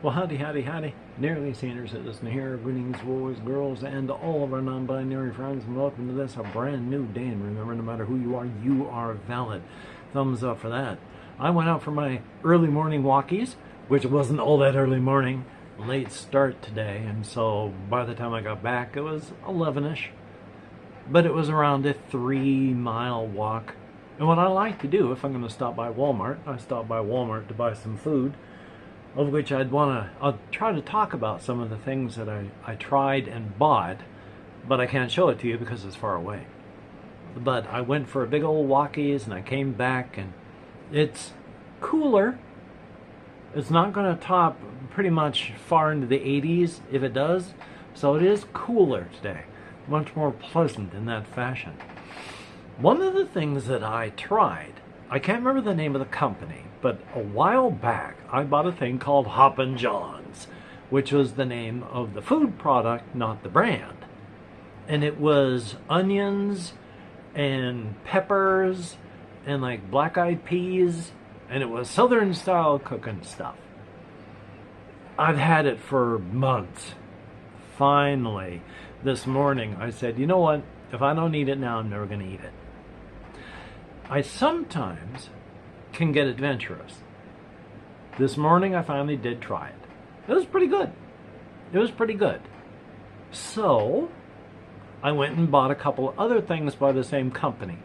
Well, howdy, howdy, howdy. Nearly Senior Citizen here. Greetings, boys, girls, and all of our non-binary friends, and welcome to this, a brand new day. And remember, no matter who you are valid. Thumbs up for that. I went out for my early morning walkies, which wasn't all that early morning. Late start today, and so by the time I got back, it was 11-ish. But it was around a 3-mile walk. And what I like to do, if I'm going to stop by Walmart, I stop by Walmart to buy some food, of which I'll try to talk about some of the things that I tried and bought, but I can't show it to you because it's far away. But I went for a big old walkies and I came back, and it's cooler. It's not going to top pretty much far into the 80s if it does, so it is cooler today. Much more pleasant in that fashion. One of the things that I tried, I can't remember the name of the company, but a while back I bought a thing called Hoppin' John's, which was the name of the food product, not the brand. And it was onions and peppers and like black-eyed peas, and it was southern style cooking stuff. I've had it for months. Finally, this morning I said, you know what, if I don't eat it now, I'm never going to eat it. I sometimes can get adventurous. This morning I finally did try it. It was pretty good. It was pretty good. So I went and bought a couple other things by the same company.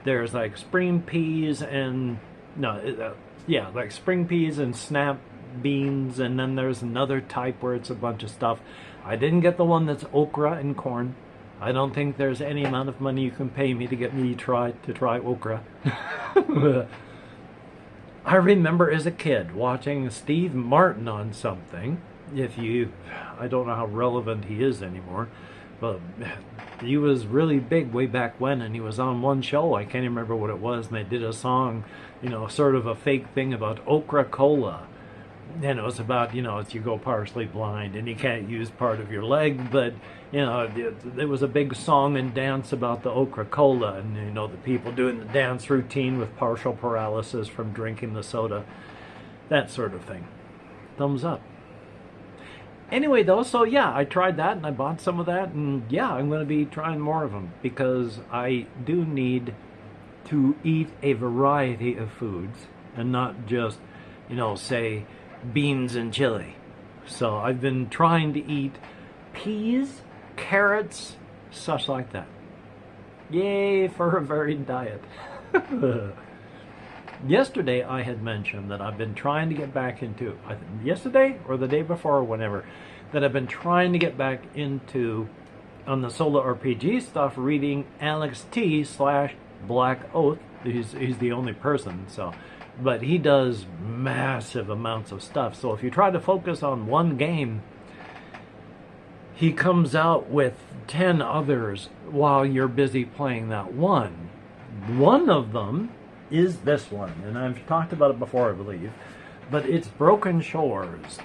There's like spring peas and like spring peas and snap beans, and then there's another type where it's a bunch of stuff. I didn't get the one that's okra and corn. I don't think there's any amount of money you can pay me to get me to try okra. I remember as a kid watching Steve Martin on something. I don't know how relevant he is anymore, but he was really big way back when, and he was on one show, I can't even remember what it was, and they did a song, sort of a fake thing about okra cola. And it was about, you go partially blind and you can't use part of your leg, but, there was a big song and dance about the okra cola, and, the people doing the dance routine with partial paralysis from drinking the soda, that sort of thing. Thumbs up. Anyway, though, so yeah, I tried that and I bought some of that, and yeah, I'm going to be trying more of them because I do need to eat a variety of foods and not just, say, beans and chili. So I've been trying to eat peas, carrots, such like that. Yay for a varied diet. Yesterday I had mentioned that I've been trying to get back into, yesterday or the day before or whenever, that I've been trying to get back into, on the solo RPG stuff, reading Alex T / Black Oath. He's the only person, so, but he does massive amounts of stuff. So if you try to focus on one game, he comes out with 10 others while you're busy playing that one. One of them is this one, and I've talked about it before, I believe, but it's Broken Shores.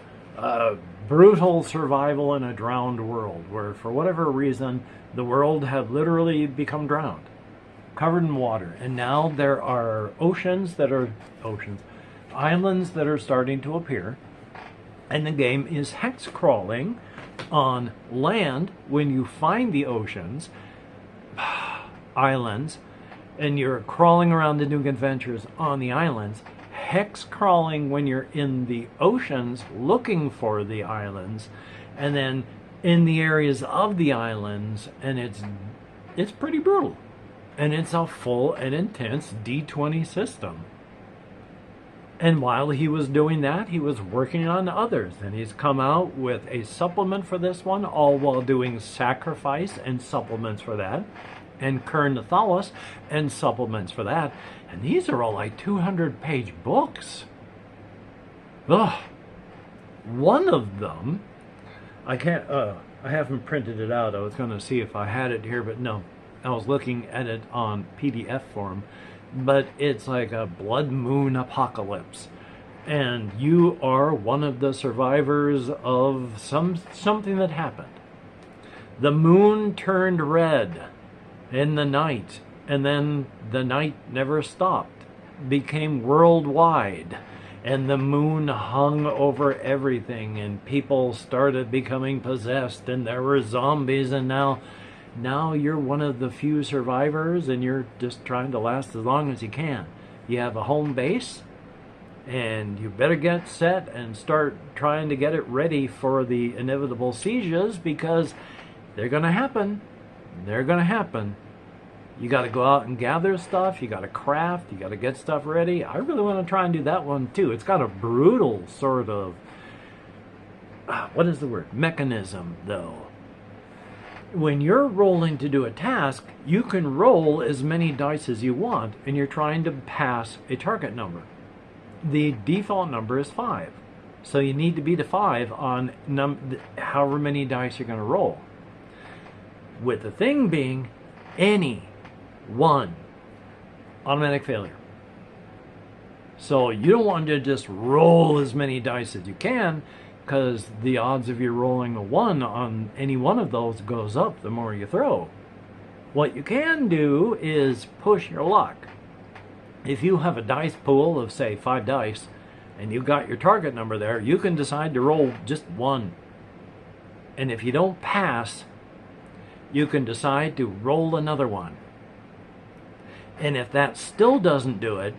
Brutal survival in a drowned world, where for whatever reason the world had literally become drowned, covered in water, and now there are islands that are starting to appear, and the game is hex crawling on land when you find the oceans, islands, and you're crawling around the new adventures on the islands, hex crawling when you're in the oceans looking for the islands, and then in the areas of the islands, and it's pretty brutal. And it's a full and intense D20 system. And while he was doing that, he was working on others. And he's come out with a supplement for this one, all while doing Sacrifice and supplements for that, and Kern Nathalos and supplements for that. And these are all like 200-page books. Ugh. One of them, I haven't printed it out. I was going to see if I had it here, but no. I was looking at it on PDF form, but it's like a blood moon apocalypse, and you are one of the survivors of something that happened. The moon turned red in the night, and then the night never stopped, became worldwide, and the moon hung over everything, and people started becoming possessed, and there were zombies, and now you're one of the few survivors, and you're just trying to last as long as you can. You have a home base, and you better get set and start trying to get it ready for the inevitable sieges, because they're going to happen. They're going to happen. You got to go out and gather stuff. You got to craft. You got to get stuff ready. I really want to try and do that one too. It's got a brutal sort of, what is the word? Mechanism, though. When you're rolling to do a task, you can roll as many dice as you want, and you're trying to pass a target number. The default number is 5. So you need to beat a 5 on however many dice you're going to roll. With the thing being, any one automatic failure. So you don't want to just roll as many dice as you can, because the odds of you rolling a 1 on any one of those goes up the more you throw. What you can do is push your luck. If you have a dice pool of, say, 5 dice, and you've got your target number there, you can decide to roll just 1. And if you don't pass, you can decide to roll another one. And if that still doesn't do it,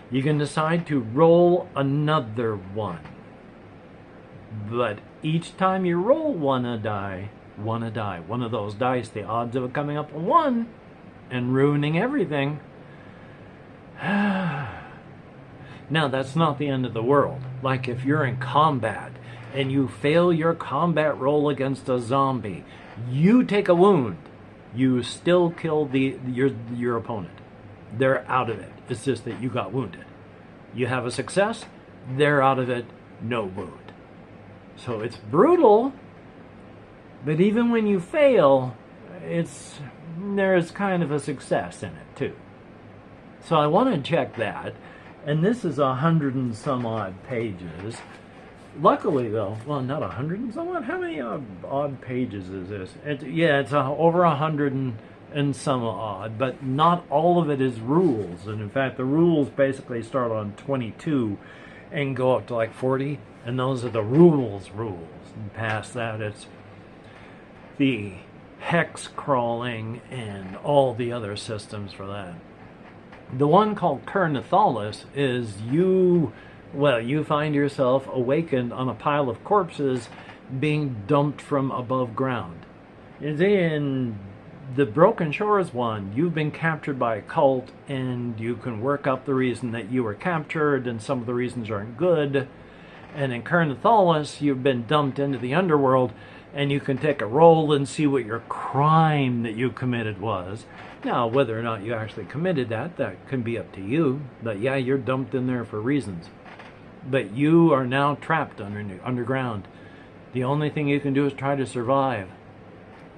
you can decide to roll another one. But each time you roll one of those dice, the odds of it coming up a 1 and ruining everything. Now, that's not the end of the world. Like if you're in combat and you fail your combat roll against a zombie, you take a wound, you still kill your opponent. They're out of it. It's just that you got wounded. You have a success, they're out of it, no wound. So it's brutal, but even when you fail, there's kind of a success in it too. So I want to check that, and this is 100 and some odd pages. Luckily, though, well, not 100 and some odd. How many odd pages is this? It's over 100 and some odd, but not all of it is rules. And in fact, the rules basically start on 22 and go up to like 40, and those are the rules. And past that, it's the hex crawling and all the other systems for that. The one called Carnithalis is you find yourself awakened on a pile of corpses being dumped from above ground. In the Broken Shores one, you've been captured by a cult, and you can work up the reason that you were captured, and some of the reasons aren't good. And in Carnithalis, you've been dumped into the underworld, and you can take a roll and see what your crime that you committed was. Now, whether or not you actually committed that can be up to you. But yeah, you're dumped in there for reasons. But you are now trapped underground. The only thing you can do is try to survive.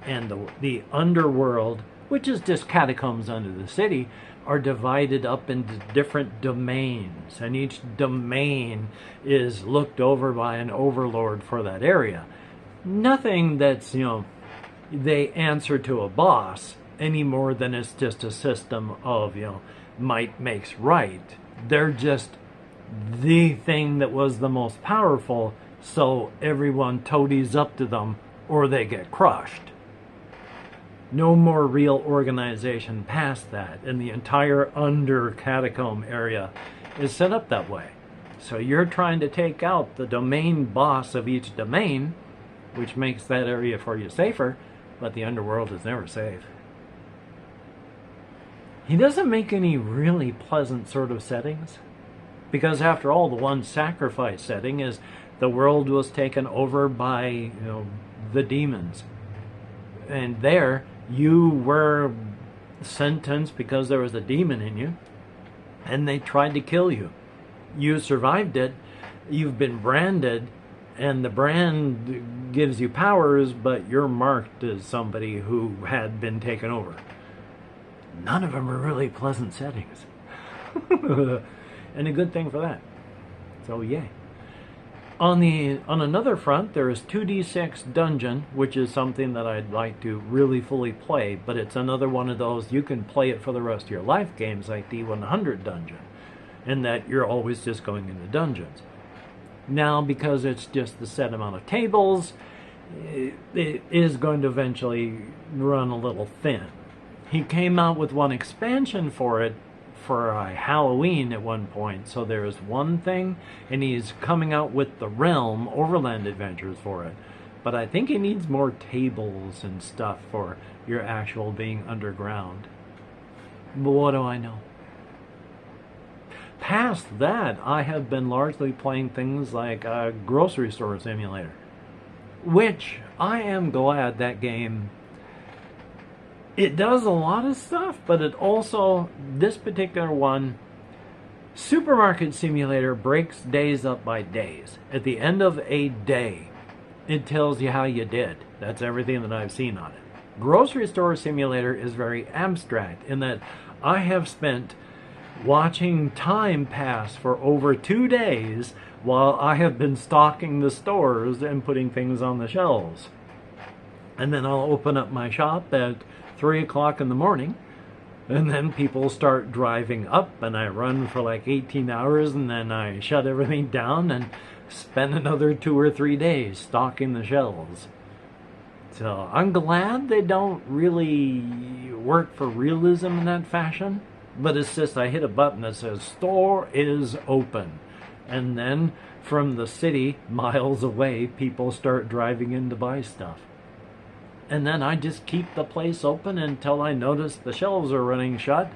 And the underworld, which is just catacombs under the city, are divided up into different domains. And each domain is looked over by an overlord for that area. Nothing that's, they answer to a boss any more than it's just a system of, might makes right. They're just the thing that was the most powerful, so everyone toadies up to them or they get crushed. No more real organization past that, and the entire under catacomb area is set up that way. So you're trying to take out the domain boss of each domain, which makes that area for you safer, but the underworld is never safe. He doesn't make any really pleasant sort of settings. Because after all, the one sacrifice setting is the world was taken over by, the demons. And there, you were sentenced because there was a demon in you, and they tried to kill you. You survived it, you've been branded, and the brand gives you powers, but you're marked as somebody who had been taken over. None of them are really pleasant settings. And a good thing for that. So yay. On another front, there is 2d6 Dungeon, which is something that I'd like to really fully play, but it's another one of those you can play it for the rest of your life games like the 100 Dungeon. and that you're always just going into dungeons. Now, because it's just the set amount of tables, it is going to eventually run a little thin. He came out with one expansion for it for Halloween at one point, so there's one thing, and he's coming out with the Realm Overland Adventures for it. But I think he needs more tables and stuff for your actual being underground. But what do I know? Past that, I have been largely playing things like a Grocery Store Simulator, which I am glad that game, it does a lot of stuff, but it also, this particular one, Supermarket Simulator, breaks days up by days. At the end of a day, it tells you how you did. That's everything that I've seen on it. Grocery Store Simulator is very abstract in that I have spent watching time pass for over 2 days while I have been stocking the stores and putting things on the shelves. And then I'll open up my shop at 3 o'clock in the morning, and then people start driving up, and I run for like 18 hours, and then I shut everything down and spend another 2 or 3 days stocking the shelves. So I'm glad they don't really work for realism in that fashion, but it's just I hit a button that says store is open, and then from the city miles away people start driving in to buy stuff. And then I just keep the place open until I notice the shelves are running shut.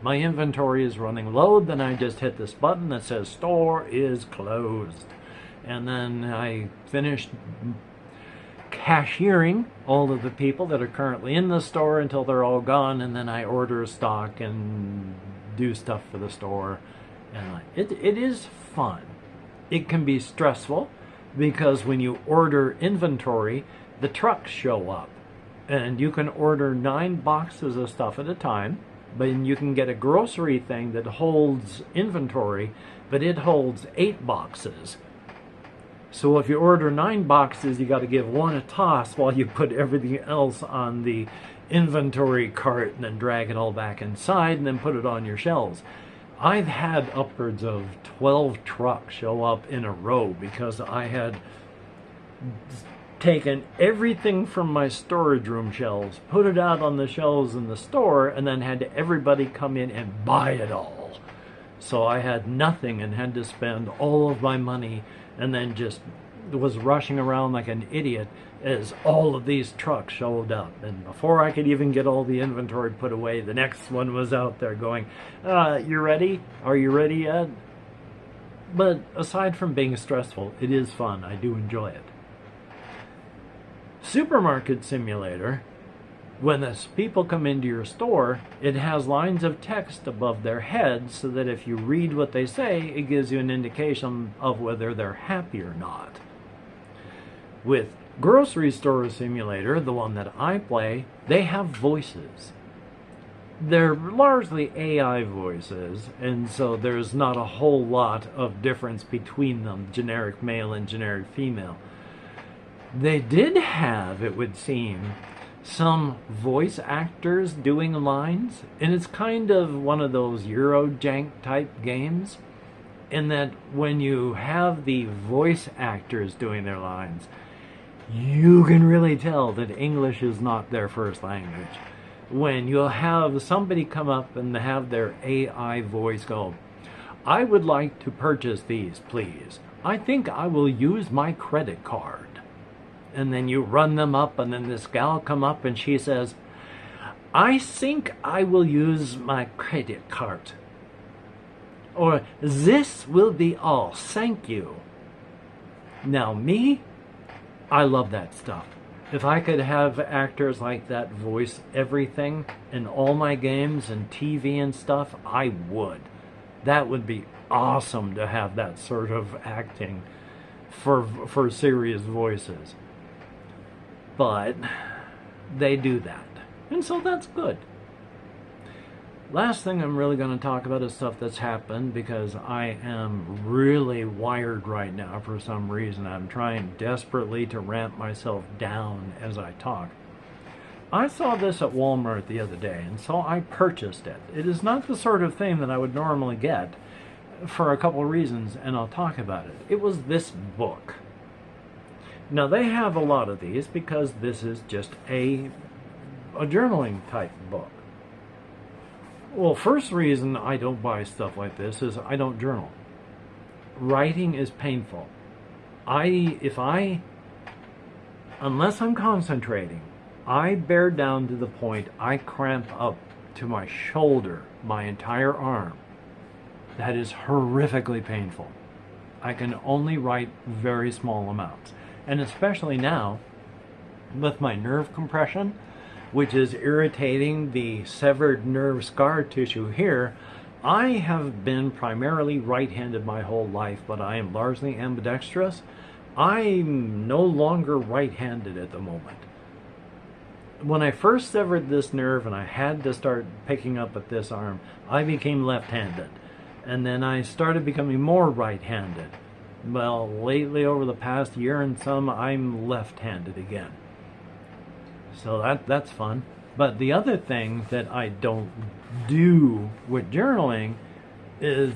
My inventory is running low, then I just hit this button that says store is closed. And then I finish cashiering all of the people that are currently in the store until they're all gone, and then I order stock and do stuff for the store. And it is fun. It can be stressful because when you order inventory, the trucks show up, and you can order 9 boxes of stuff at a time, but you can get a grocery thing that holds inventory, but it holds 8 boxes. So if you order 9 boxes, you got to give 1 a toss while you put everything else on the inventory cart and then drag it all back inside and then put it on your shelves. I've had upwards of 12 trucks show up in a row because I had taken everything from my storage room shelves, put it out on the shelves in the store, and then had everybody come in and buy it all. So I had nothing and had to spend all of my money, and then just was rushing around like an idiot as all of these trucks showed up. And before I could even get all the inventory put away, the next one was out there going, you ready? Are you ready yet? But aside from being stressful, it is fun. I do enjoy it. Supermarket Simulator, when the people come into your store, it has lines of text above their heads so that if you read what they say, it gives you an indication of whether they're happy or not. With Grocery Store Simulator, the one that I play, they have voices. They're largely AI voices, and so there's not a whole lot of difference between them, generic male and generic female. They did have, it would seem, some voice actors doing lines, and it's kind of one of those Eurojank type games, in that when you have the voice actors doing their lines, you can really tell that English is not their first language. When you'll have somebody come up and have their AI voice go, I would like to purchase these, please. I think I will use my credit card. And then you run them up, and then this gal come up and she says, I think I will use my credit card. Or, this will be all, thank you. Now me, I love that stuff. If I could have actors like that voice everything in all my games and TV and stuff, I would. That would be awesome to have that sort of acting for serious voices. But they do that, and so that's good. Last thing I'm really going to talk about is stuff that's happened, because I am really wired right now for some reason. I'm trying desperately to ramp myself down as I talk. I saw this at Walmart the other day, and so I purchased it. It is not the sort of thing that I would normally get for a couple of reasons, and I'll talk about it. It was this book. Now, they have a lot of these because this is just a journaling type book. Well, first reason I don't buy stuff like this is I don't journal. Writing is painful. Unless I'm concentrating, I bear down to the point I cramp up to my shoulder, my entire arm. That is horrifically painful. I can only write very small amounts. And especially now, with my nerve compression, which is irritating the severed nerve scar tissue here, I have been primarily right-handed my whole life, but I am largely ambidextrous. I'm no longer right-handed at the moment. When I first severed this nerve and I had to start picking up at this arm, I became left-handed. And then I started becoming more right-handed. Well, lately, over the past year and some, I'm left-handed again. So that's fun. But the other thing that I don't do with journaling is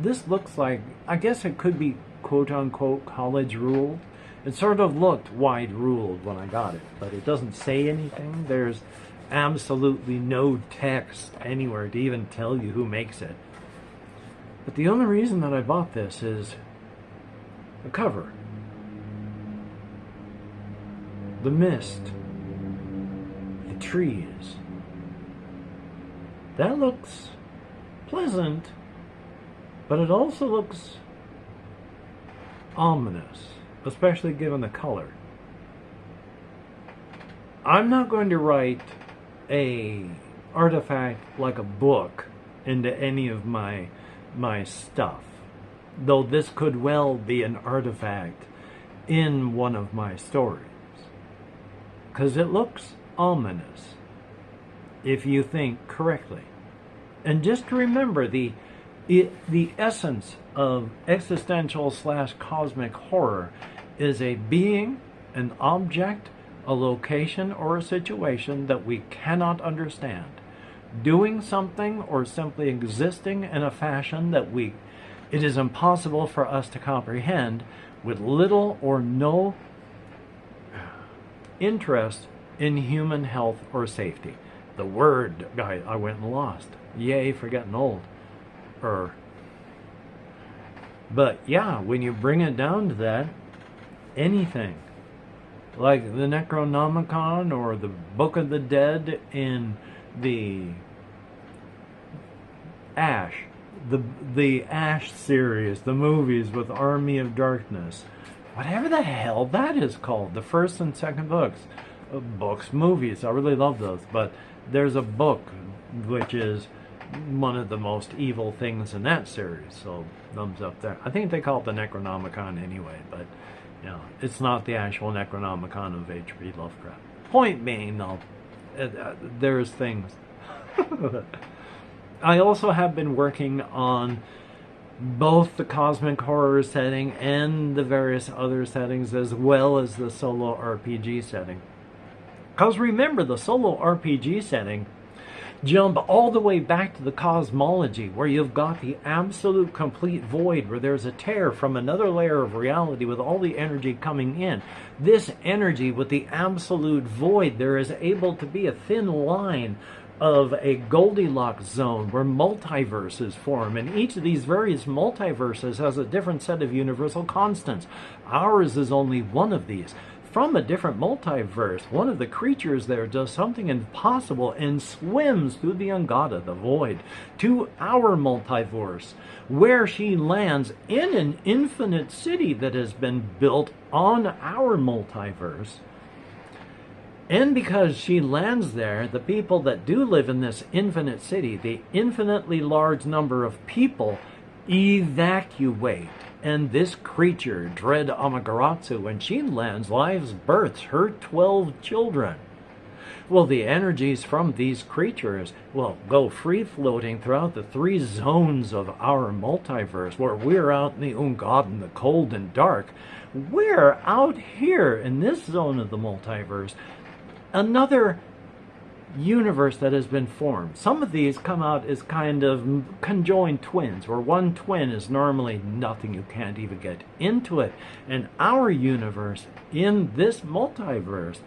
this looks like, I guess it could be quote-unquote college ruled. It sort of looked wide ruled when I got it, but it doesn't say anything. There's absolutely no text anywhere to even tell you who makes it. But the only reason that I bought this is the cover. The mist. The trees. That looks pleasant, but it also looks ominous, especially given the color. I'm not going to write a artifact like a book into any of my stuff, though this could well be an artifact in one of my stories, because it looks ominous if you think correctly. And just remember, the essence of existential / cosmic horror is a being, an object, a location, or a situation that we cannot understand, doing something or simply existing in a fashion that it is impossible for us to comprehend, with little or no interest in human health or safety. The word, I went and lost. Yay for getting old. But yeah, when you bring it down to that, anything like the Necronomicon or the Book of the Dead in the Ash, the Ash series, the movies with Army of Darkness, whatever the hell that is called, the first and second movies, I really love those, but there's a book which is one of the most evil things in that series, so thumbs up there. I think they call it the Necronomicon anyway, but you know, it's not the actual Necronomicon of H.P. Lovecraft. Point being, though, there's things. I also have been working on both the cosmic horror setting and the various other settings, as well as the solo RPG setting. Because remember, the solo RPG setting jump all the way back to the cosmology, where you've got the absolute complete void, where there's a tear from another layer of reality with all the energy coming in. This energy with the absolute void, there is able to be a thin line of a Goldilocks zone where multiverses form, and each of these various multiverses has a different set of universal constants. Ours is only one of these. From a different multiverse, one of the creatures there does something impossible and swims through the Angada, the void, to our multiverse, where she lands in an infinite city that has been built on our multiverse. And because she lands there, the people that do live in this infinite city, the infinitely large number of people, evacuate. And this creature, Dread Amaterasu, when she lands, lives births her 12 children. Well, the energies from these creatures will go free-floating throughout the 3 zones of our multiverse, where we're out in the Ungaden, the cold and dark. We're out here in this zone of the multiverse, another universe that has been formed. Some of these come out as kind of conjoined twins, where one twin is normally nothing, you can't even get into it. And our universe in this multiverse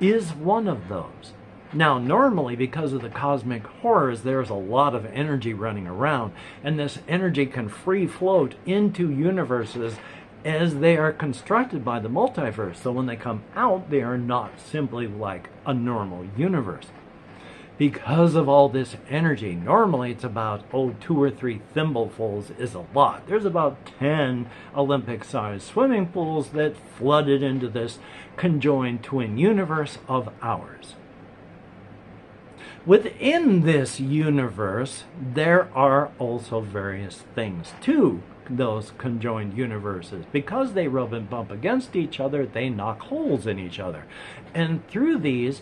is one of those. Now, normally, because of the cosmic horrors, there's a lot of energy running around, and this energy can free float into universes as they are constructed by the multiverse. So when they come out, they are not simply like a normal universe. Because of all this energy, normally it's about, 2 or 3 thimblefuls is a lot. There's about 10 Olympic-sized swimming pools that flooded into this conjoined twin universe of ours. Within this universe, there are also various things to those conjoined universes. Because they rub and bump against each other, they knock holes in each other. And through these,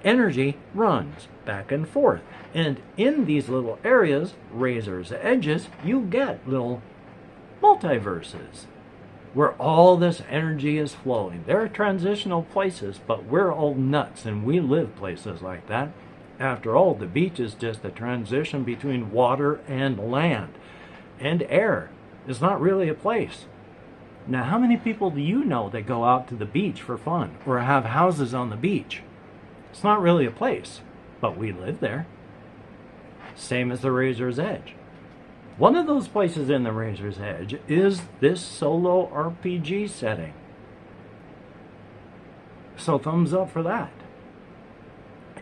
energy runs back and forth. And in these little areas, razor's edges, you get little multiverses where all this energy is flowing. There are transitional places, but we're all nuts and we live places like that. After all, the beach is just a transition between water and land. And air is not really a place. Now, how many people do you know that go out to the beach for fun or have houses on the beach? It's not really a place, but we live there. Same as the Razor's Edge. One of those places in the Razor's Edge is this solo RPG setting. So thumbs up for that.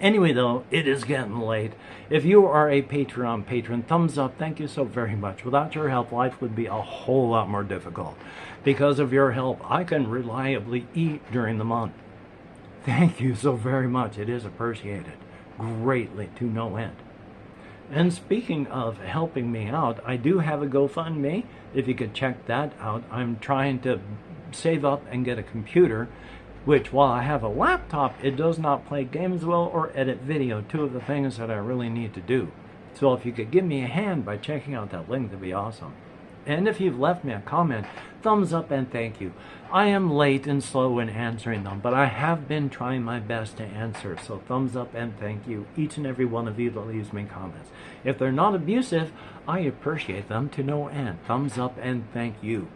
Anyway, though, it is getting late. If you are a Patreon patron, thumbs up. Thank you so very much. Without your help, life would be a whole lot more difficult. Because of your help, I can reliably eat during the month. Thank you so very much. It is appreciated greatly to no end. And speaking of helping me out, I do have a GoFundMe. If you could check that out. I'm trying to save up and get a computer, which, while I have a laptop, it does not play games well or edit video, 2 of the things that I really need to do. So if you could give me a hand by checking out that link, that'd be awesome. And if you've left me a comment, thumbs up and thank you. I am late and slow in answering them, but I have been trying my best to answer, so thumbs up and thank you, each and every one of you that leaves me comments. If they're not abusive, I appreciate them to no end. Thumbs up and thank you.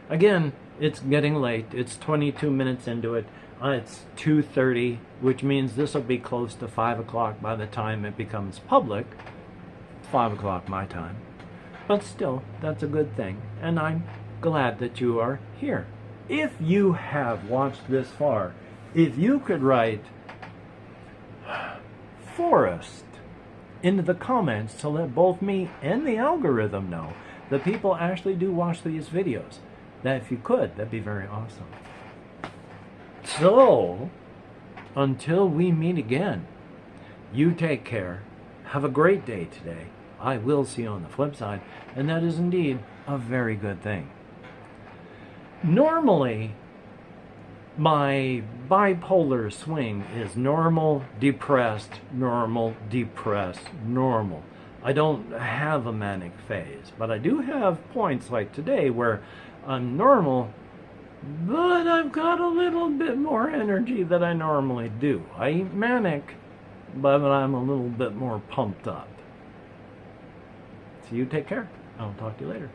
Again, it's getting late. It's 22 minutes into it. It's 2:30, which means this will be close to 5 o'clock by the time it becomes public. 5 o'clock my time. But still, that's a good thing, and I'm glad that you are here. If you have watched this far, if you could write forest into the comments to let both me and the algorithm know that people actually do watch these videos, that if you could, that'd be very awesome. So, until we meet again, you take care. Have a great day today. I will see you on the flip side, and that is indeed a very good thing. Normally, my bipolar swing is normal, depressed, normal, depressed, normal. I don't have a manic phase, but I do have points like today where I'm normal, but I've got a little bit more energy than I normally do. I ain't manic, but I'm a little bit more pumped up. So you take care. I'll talk to you later.